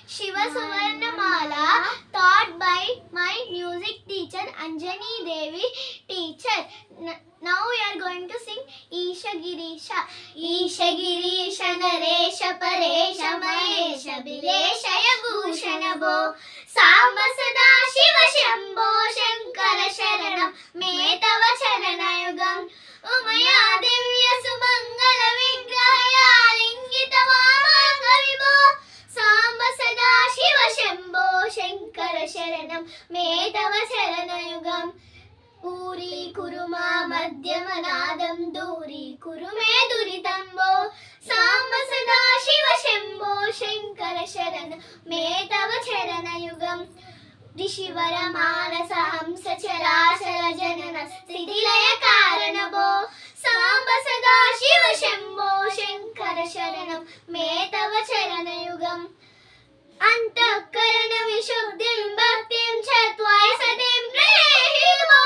Shiva Suvarnamala, taught by my music teacher Anjani Devi teacher. Now we are going to sing Isha Girisha. Isha Girisha Naresha Paresha Mahesha Bilesha Yabhushana Bo Samba Sada Shiva Shambho Shankara Sharanam Me Tava Charana Yugam Umaya Divya Subangala Vigrahaya Lingita Vamanga Vibho Samba Sada Shiva Shambho Shankara Sharanam Me Tava Charana Yugam Puri Kuruma Madhyamanadam Duri Kurume Duritambo Samba Sada Shiva Shambho Shankara Sharanam Me Tava Charana Yugam Rishivara Manasa Hamsa Charashara Janana Sthithilaya Karanabo Samba Sada Shiva Shambho Shankara Sharanam Me Tava Charana Yugam Antఃkarana Vishuddhim Bhaktim Chatvaya Satim Prayehivo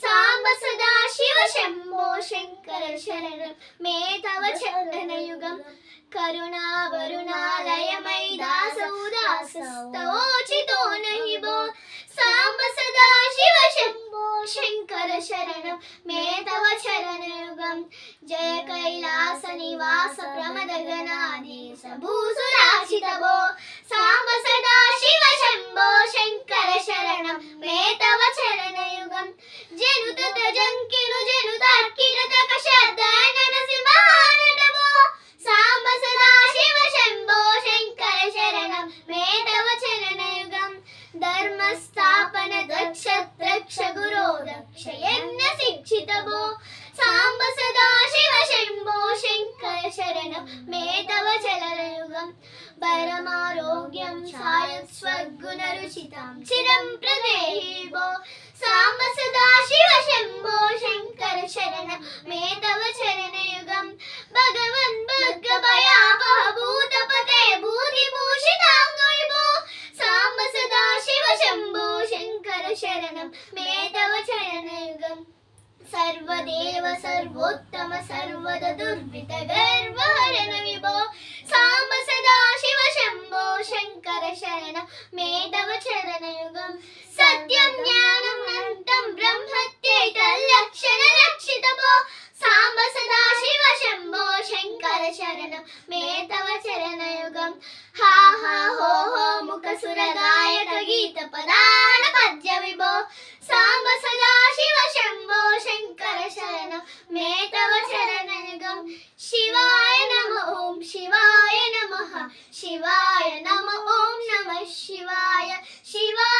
Samba Sada Shiva Shambho Shankara Sharanam Me Tava Charana Yugam Karuna Varuna Laya Maidasa Udasa Stavochito Nahibo Samba Sada Shiva Shambho Shankara Sharanam Me Tava Charana Yugam Jaya Kailasa Nivasa Pramadagana Bhusuraksitabo Samba Sada Shiva Shambho Shankara Sharanam Me Tava Charana Yugam Janutata Jankinu Janutakita Kashadana Simhanatabo Samba Sada Shiva Shambho Shankara Sharanam Me Tava Charana Yugam Dharma Sthapana Daksha Guru Daksha Yajna Sikshitabo Samba Sada Shiva Shambho Shankara Sharanam Me Tava Charana Yugam Paramarogyam Chayasvaguna Ruchitam Chiram Pradehibo Samba Sada Shiva Shambho Shankara Sharanam Me Tava Charana Yugam Bhagavan Bhagabhaya Bhutapate Bhuti Bhushitangoibo Samba Sada Shiva Shambho Shankara Sharanam Me Tava Charana Yugam Sarvadeva Sarvottama Sarvada Durvita Garva Harana Vibho Samba Sada Shiva Shambho Shankara Sharanam Me Tava Charana Yugam Satyam Jnanam Nantam Brahmatyaital Lakshana Lakshitabo Samba Sada Shiva Shambho Shankara Sharanam Me Tava Charana Yugam Ha ha ho ho Mukha Suragayaka Geeta Padana Padya Vibho Samba Sada Shiva Shambho Shankara Sharanam Me Tava Charana Yugam Shivaya Nama Om Shivaya Namaha Shivaya Nama Om Namah Shivaya Shivaya